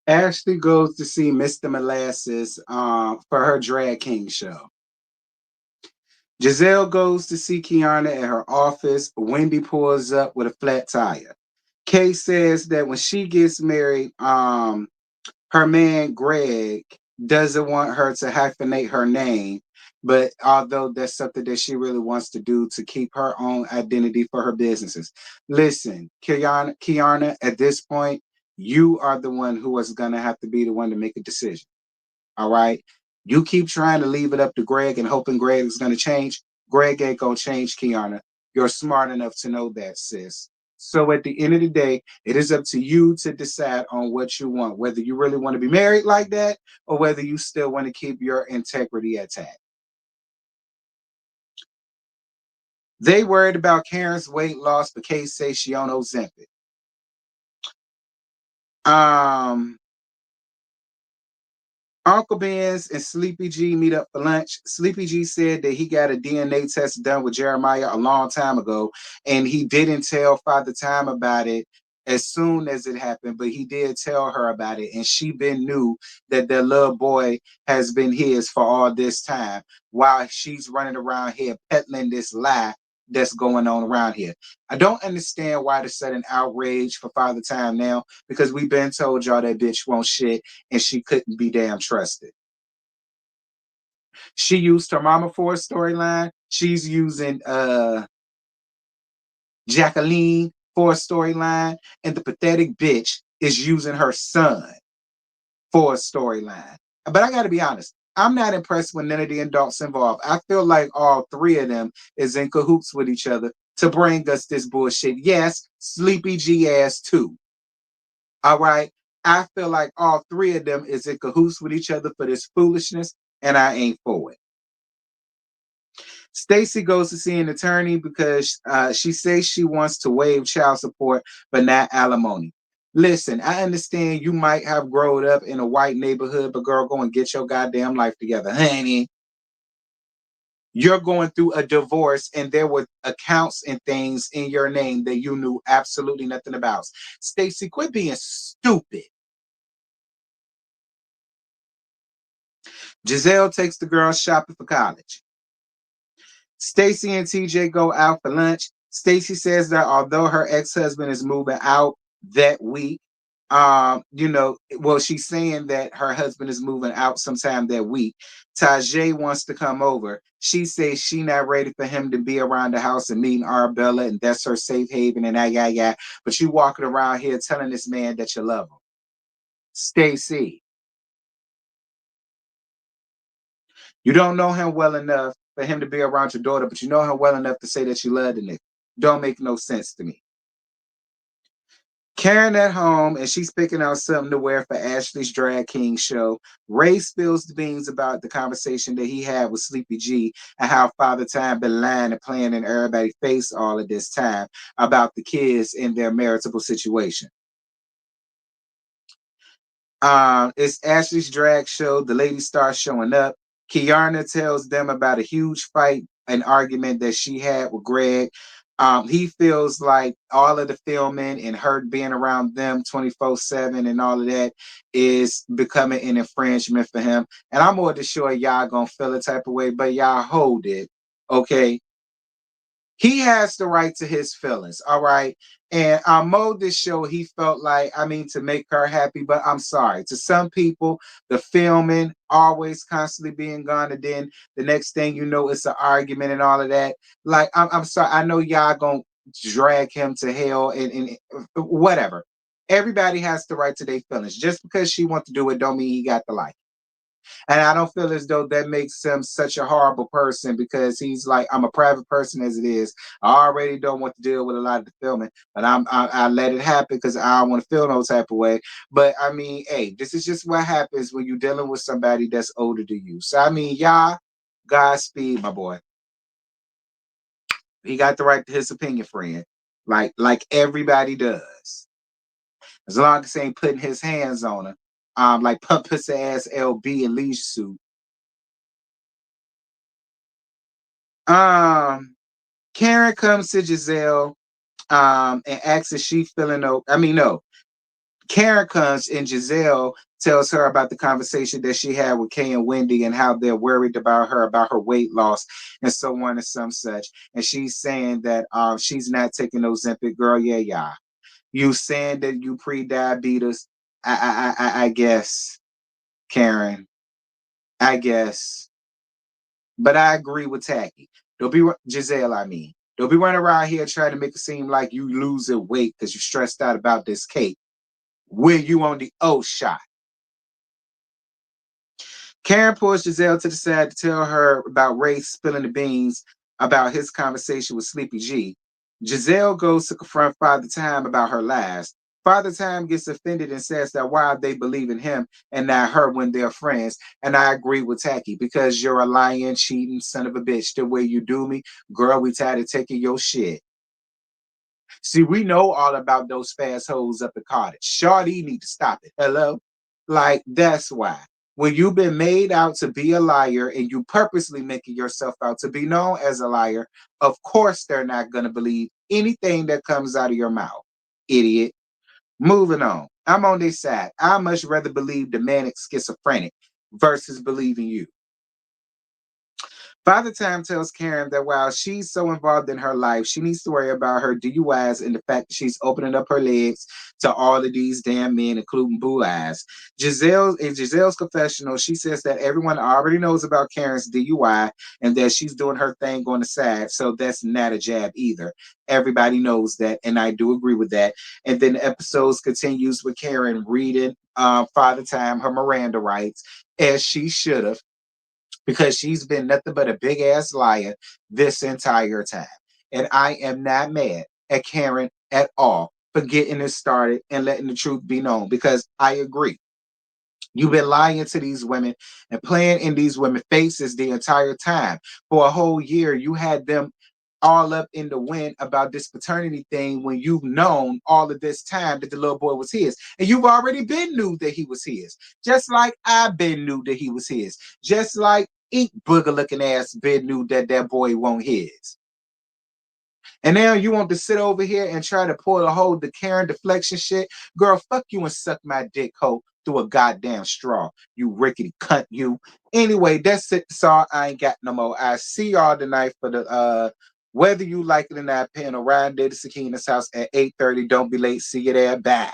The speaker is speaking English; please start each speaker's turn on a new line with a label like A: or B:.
A: Ashley goes to see Mr. Molasses for her drag king show. Giselle goes to see Kiana at her office. Wendy pulls up with a flat tire. Kay says that when she gets married, her man Greg doesn't want her to hyphenate her name, but although that's something that she really wants to do to keep her own identity for her businesses. Listen, Kiana, at this point, you are the one who is gonna have to be the one to make a decision. All right. You keep trying to leave it up to Greg and hoping Greg is gonna change. Greg ain't gonna change, Kiana. You're smart enough to know that, sis. So at the end of the day, it is up to you to decide on what you want, whether you really want to be married like that or whether you still want to keep your integrity intact. They worried about Karen's weight loss, but Kay says she on Ozempic. Um, Uncle Ben's and Sleepy G meet up for lunch. Sleepy G said that he got a DNA test done with Jeremiah a long time ago, and he didn't tell Father Time about it as soon as it happened, but he did tell her about it, and she been knew that their little boy has been his for all this time, while she's running around here peddling this lie that's going on around here. I don't understand why the sudden outrage for Father Time now, because we've been told y'all that bitch won't shit and she couldn't be damn trusted. She used her mama for a storyline. She's using Jacqueline for a storyline, and the pathetic bitch is using her son for a storyline. But I gotta be honest, I'm not impressed with none of the adults involved. I feel like all three of them is in cahoots with each other to bring us this bullshit. Yes, Sleepy G ass too. All right. I feel like all three of them is in cahoots with each other for this foolishness, and I ain't for it. Stacy goes to see an attorney because she says she wants to waive child support, but not alimony. Listen, I understand you might have grown up in a white neighborhood, but girl, go and get your goddamn life together, honey. You're going through a divorce, and there were accounts and things in your name that you knew absolutely nothing about. Stacy, quit being stupid. Giselle takes the girls shopping for college. Stacy and TJ go out for lunch. Stacy says that although her ex-husband is moving out that week, well, she's saying that her husband is moving out sometime that week. Tajay wants to come over. She says she not ready for him to be around the house and meeting Arabella, and that's her safe haven and that, yeah. But you walking around here telling this man that you love him. Stacy, you don't know him well enough for him to be around your daughter, but you know him well enough to say that you love the nigga. Don't make no sense to me. Karen at home and she's picking out something to wear for Ashley's Drag King show. Ray spills the beans about the conversation that he had with Sleepy G and how Father Time been lying and playing in everybody's face all of this time about the kids and their maritable situation. It's Ashley's drag show. The ladies start showing up. Kiana tells them about a huge fight, an argument that she had with Greg. He feels like all of the filming and her being around them 24/7 and all of that is becoming an infringement for him. And I'm more than sure y'all gonna feel a type of way, but y'all hold it. Okay. He has the right to his feelings, all right. And Mo this show, he felt like, I mean, to make her happy, but I'm sorry. To some people, the filming always constantly being gone, and then the next thing you know, it's an argument and all of that. Like, I'm sorry. I know y'all gonna drag him to hell and whatever. Everybody has the right to their feelings. Just because she wants to do it, don't mean he got the like. And I don't feel as though that makes him such a horrible person because he's like, I'm a private person as it is. I already don't want to deal with a lot of the filming, but I let it happen because I don't want to feel no type of way. But I mean, hey, this is just what happens when you're dealing with somebody that's older than you. So I mean, y'all, Godspeed, my boy. He got the right to his opinion, friend. Like everybody does. As long as he ain't putting his hands on her. Like pump his ass LB and leisure suit. Um, Karen comes to Giselle and asks if she feeling okay. I mean, no. Karen comes and Giselle tells her about the conversation that she had with Kay and Wendy and how they're worried about her weight loss and so on and some such. And she's saying that she's not taking no Ozempic. Girl, yeah. You saying that you pre-diabetes? I guess, Karen. I guess, but I agree with Tacky. Don't be Giselle. I mean, don't be running around here trying to make it seem like you losing weight because you're stressed out about this cake when you on the O shot. Karen pulls Giselle to the side to tell her about Ray spilling the beans about his conversation with Sleepy G. Giselle goes to confront Father Time about her lies. Father Time gets offended and says that why they believe in him and not her when they're friends. And I agree with Tacky because you're a lying, cheating son of a bitch. The way you do me, girl, we tired of taking your shit. See, we know all about those fast hoes up at cottage. Shawty need to stop it. Hello? Like, that's why. When you've been made out to be a liar and you purposely making yourself out to be known as a liar, of course they're not going to believe anything that comes out of your mouth. Idiot. Moving on. I'm on this side. I much rather believe the manic schizophrenic versus believing you. Father Time tells Karen that while she's so involved in her life, she needs to worry about her DUIs and the fact that she's opening up her legs to all of these damn men, including Blue Eyes. In Giselle's confessional, she says that everyone already knows about Karen's DUI and that she's doing her thing on the side. So that's not a jab either. Everybody knows that, and I do agree with that. And then the episodes continues with Karen reading Father Time her Miranda rights, as she should have because she's been nothing but a big ass liar this entire time. And I am not mad at Karen at all for getting it started and letting the truth be known because I agree. You've been lying to these women and playing in these women's faces the entire time. For a whole year, you had them all up in the wind about this paternity thing when you've known all of this time that the little boy was his. And you've already been knew that he was his. Just like I've been knew that he was his. Just like Ink Booger looking ass been knew that that boy won't his. And now you want to sit over here and try to pull the whole the Karen deflection shit. Girl, fuck you and suck my dick hole through a goddamn straw. You rickety cunt, you. Anyway, that's it. So I ain't got no more. I see y'all tonight for the whether you like it or not, panel Ryan Day to Sakina's house at 8:30. Don't be late. See you there. Bye.